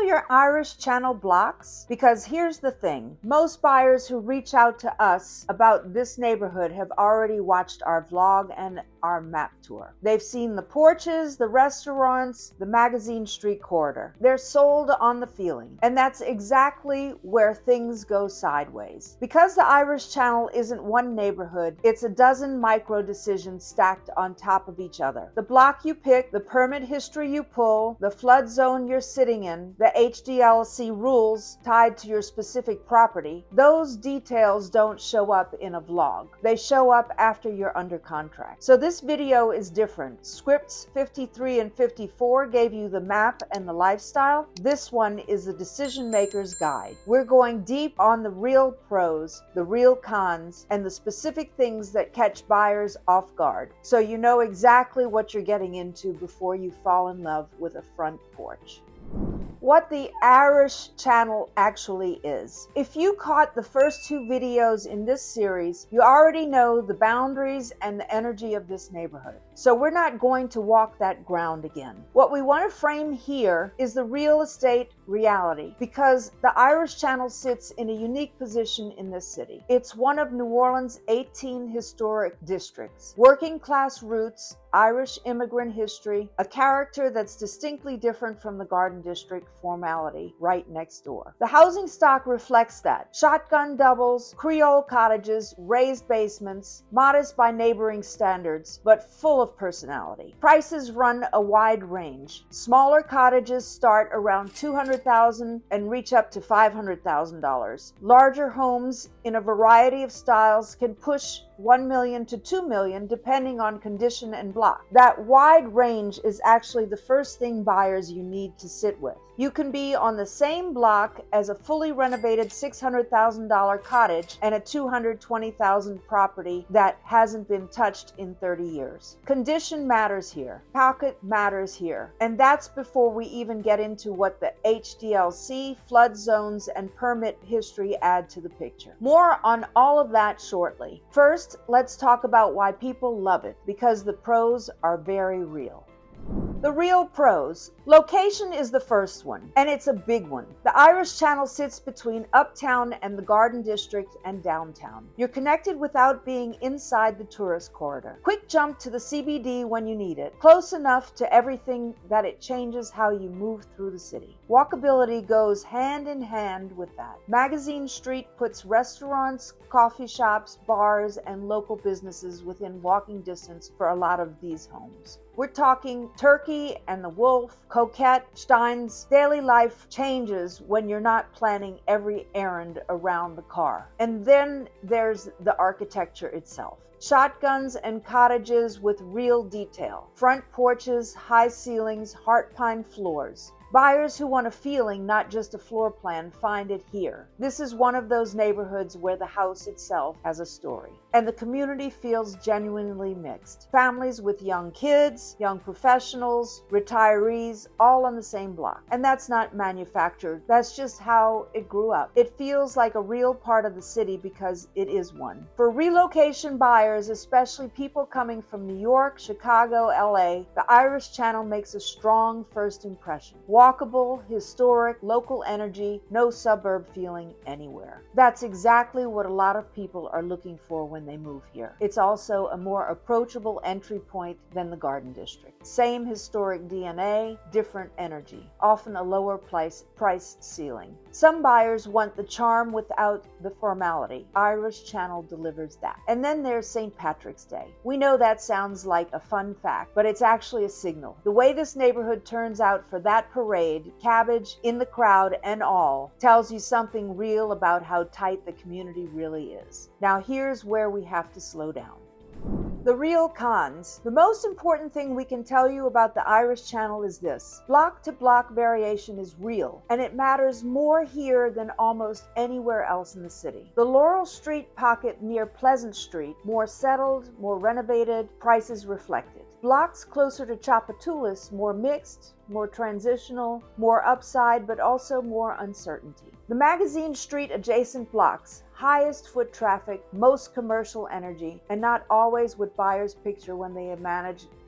your Irish Channel blocks? Because here's the thing. Most buyers who reach out to us about this neighborhood have already watched our vlog and our map tour. They've seen the porches, the restaurants, the Magazine Street corridor. They're sold on the feeling. And that's exactly where things go sideways. Because the Irish Channel isn't one neighborhood, it's a dozen micro decisions stacked on top of each other. The block you pick, the permit history you pull, the flood zone you're sitting in, the HDLC rules tied to your specific property, those details don't show up in a vlog. They show up after you're under contract. So this video is different. Scripts 53 and 54 gave you the map and the lifestyle. This one is the decision maker's guide. We're going deep on the real pros, the real cons, and the specific things that catch buyers off guard, so you know exactly what you're getting into before you fall in love with a front porch. What the Irish Channel actually is. If you caught the first two videos in this series, you already know the boundaries and the energy of this neighborhood. So we're not going to walk that ground again. What we want to frame here is the real estate reality, because the Irish Channel sits in a unique position in this city. It's one of New Orleans' 18 historic districts. Working class roots, Irish immigrant history, a character that's distinctly different from the Garden District formality right next door. The housing stock reflects that. Shotgun doubles, Creole cottages, raised basements, modest by neighboring standards, but full of personality. Prices run a wide range. Smaller cottages start around $200,000 and reach up to $500,000. Larger homes in a variety of styles can push $1 million to $2 million depending on condition and block. That wide range is actually the first thing buyers you need to sit with. You can be on the same block as a fully renovated $600,000 cottage and a $220,000 property that hasn't been touched in 30 years. Condition matters here. Pocket matters here. And that's before we even get into what the HDLC, flood zones, and permit history add to the picture. More on all of that shortly. First, let's talk about why people love it, because the pros are very real. The real pros. Location is the first one, and it's a big one. The Irish Channel sits between Uptown and the Garden District and downtown. You're connected without being inside the tourist corridor. Quick jump to the CBD when you need it. Close enough to everything that it changes how you move through the city. Walkability goes hand in hand with that. Magazine Street puts restaurants, coffee shops, bars, and local businesses within walking distance for a lot of these homes. We're talking Turkey and the Wolf, Coquette, Stein's. Daily life changes when you're not planning every errand around the car. And then there's the architecture itself. Shotguns and cottages with real detail. Front porches, high ceilings, heart pine floors. Buyers who want a feeling, not just a floor plan, find it here. This is one of those neighborhoods where the house itself has a story. And the community feels genuinely mixed. Families with young kids, young professionals, retirees, all on the same block. And that's not manufactured. That's just how it grew up. It feels like a real part of the city because it is one. For relocation buyers, especially people coming from New York, Chicago, LA, the Irish Channel makes a strong first impression. Walkable, historic, local energy, no suburb feeling anywhere. That's exactly what a lot of people are looking for when they move here. It's also a more approachable entry point than the Garden District. Same historic DNA, different energy, often a lower price ceiling. Some buyers want the charm without the formality. Irish Channel delivers that. And then there's St. Patrick's Day. We know that sounds like a fun fact, but it's actually a signal. The way this neighborhood turns out for that parade, cabbage in the crowd and all, tells you something real about how tight the community really is. Now here's where we have to slow down. The real cons. The most important thing we can tell you about the Irish Channel is this. Block-to-block variation is real, and it matters more here than almost anywhere else in the city. The Laurel Street pocket near Pleasant Street, more settled, more renovated, prices reflected. Blocks closer to Tchoupitoulas, more mixed, more transitional, more upside, but also more uncertainty. The Magazine Street adjacent blocks, highest foot traffic, most commercial energy, and not always what buyers picture when they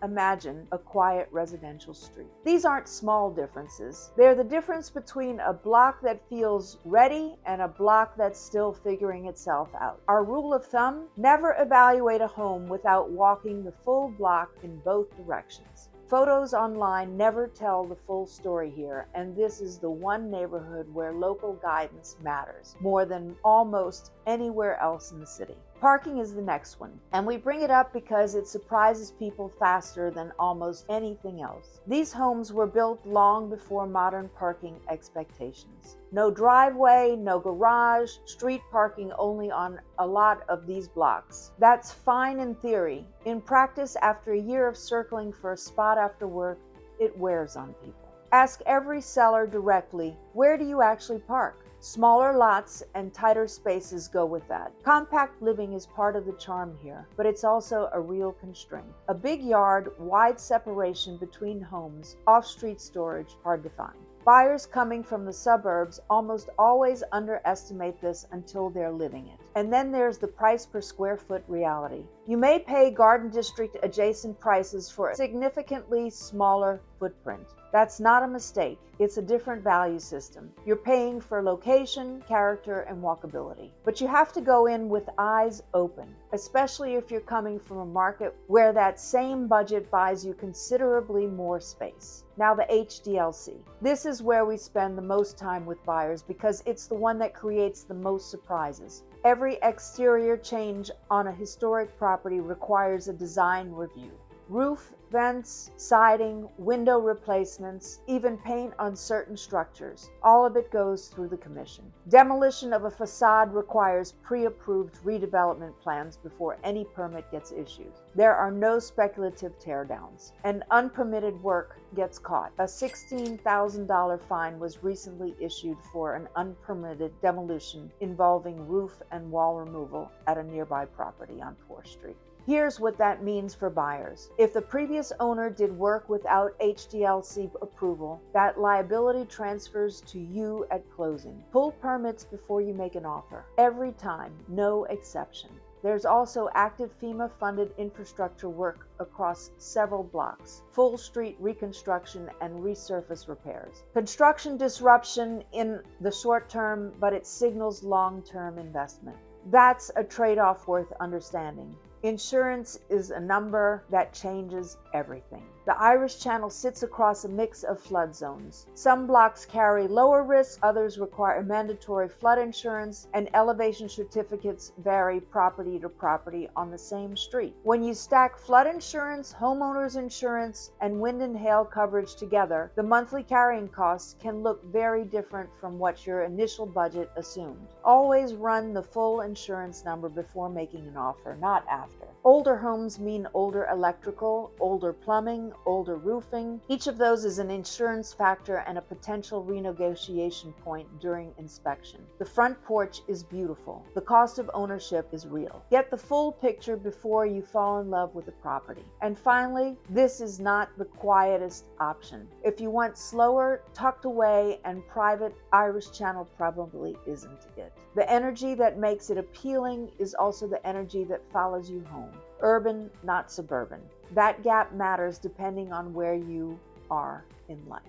imagine a quiet residential street. These aren't small differences. They're the difference between a block that feels ready and a block that's still figuring itself out. Our rule of thumb: never evaluate a home without walking the full block in both directions. Photos online never tell the full story here, and this is the one neighborhood where local guidance matters more than almost anywhere else in the city. Parking is the next one, and we bring it up because it surprises people faster than almost anything else. These homes were built long before modern parking expectations. No driveway, no garage, street parking only on a lot of these blocks. That's fine in theory. In practice, after a year of circling for a spot after work, it wears on people. Ask every seller directly, where do you actually park? Smaller lots and tighter spaces go with that. Compact living is part of the charm here, but it's also a real constraint. A big yard, wide separation between homes, off-street storage, hard to find. Buyers coming from the suburbs almost always underestimate this until they're living it. And then there's the price per square foot reality. You may pay Garden District adjacent prices for a significantly smaller footprint. That's not a mistake. It's a different value system. You're paying for location, character, and walkability. But you have to go in with eyes open, especially if you're coming from a market where that same budget buys you considerably more space. Now the HDLC. This is where we spend the most time with buyers because it's the one that creates the most surprises. Every exterior change on a historic property requires a design review. Roof, vents, siding, window replacements, even paint on certain structures. All of it goes through the commission. Demolition of a facade requires pre-approved redevelopment plans before any permit gets issued. There are no speculative teardowns, and unpermitted work gets caught. A $16,000 fine was recently issued for an unpermitted demolition involving roof and wall removal at a nearby property on 4th Street. Here's what that means for buyers. If the previous owner did work without HDLC approval, that liability transfers to you at closing. Pull permits before you make an offer. Every time, no exception. There's also active FEMA-funded infrastructure work across several blocks, full street reconstruction and resurface repairs. Construction disruption in the short term, but it signals long-term investment. That's a trade-off worth understanding. Insurance is a number that changes everything. The Irish Channel sits across a mix of flood zones. Some blocks carry lower risk, others require mandatory flood insurance, and elevation certificates vary property to property on the same street. When you stack flood insurance, homeowners insurance, and wind and hail coverage together, the monthly carrying costs can look very different from what your initial budget assumed. Always run the full insurance number before making an offer, not after. Older homes mean older electrical, older plumbing, older roofing. Each of those is an insurance factor and a potential renegotiation point during inspection. The front porch is beautiful. The cost of ownership is real. Get the full picture before you fall in love with the property. And finally, this is not the quietest option. If you want slower, tucked away, and private, Irish Channel probably isn't it. The energy that makes it appealing is also the energy that follows you home. Urban, not suburban. That gap matters depending on where you are in life.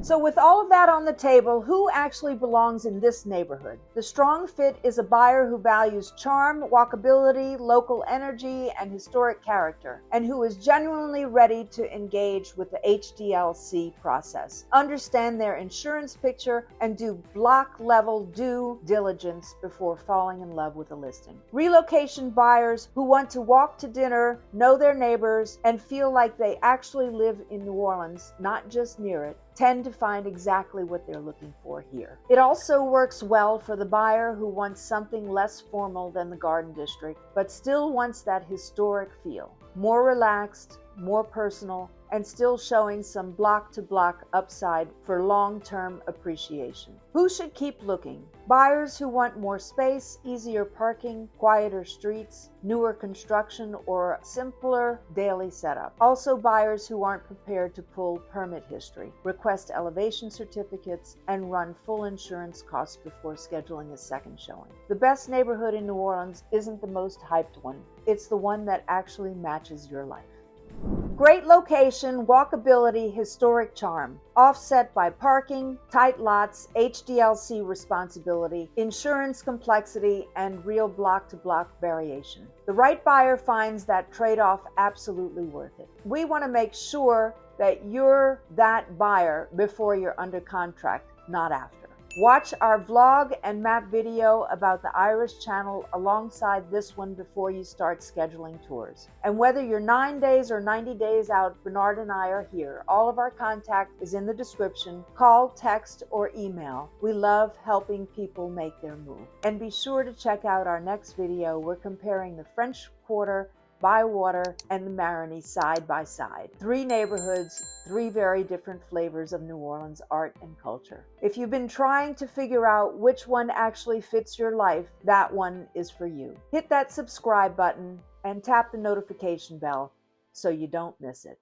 So with all of that on the table, who actually belongs in this neighborhood? The strong fit is a buyer who values charm, walkability, local energy, and historic character, and who is genuinely ready to engage with the HDLC process, understand their insurance picture, and do block-level due diligence before falling in love with a listing. Relocation buyers who want to walk to dinner, know their neighbors, and feel like they actually live in New Orleans, not just near it, tend to find exactly what they're looking for here. It also works well for the buyer who wants something less formal than the Garden District, but still wants that historic feel. More relaxed, more personal, and still showing some block-to-block upside for long-term appreciation. Who should keep looking? Buyers who want more space, easier parking, quieter streets, newer construction, or simpler daily setup. Also buyers who aren't prepared to pull permit history, request elevation certificates, and run full insurance costs before scheduling a second showing. The best neighborhood in New Orleans isn't the most hyped one. It's the one that actually matches your life. Great location, walkability, historic charm, offset by parking, tight lots, HDLC responsibility, insurance complexity, and real block-to-block variation. The right buyer finds that trade-off absolutely worth it. We want to make sure that you're that buyer before you're under contract, not after. Watch our vlog and map video about the Irish Channel alongside this one before you start scheduling tours. And whether you're 9 days or 90 days out, Bernhard and I are here. All of our contact is in the description. Call, text, or email. We love helping people make their move. And be sure to check out our next video. We're comparing the French Quarter, Bywater, and the Marigny side by side. 3 neighborhoods, 3 very different flavors of New Orleans art and culture. If you've been trying to figure out which one actually fits your life, that one is for you. Hit that subscribe button and tap the notification bell so you don't miss it.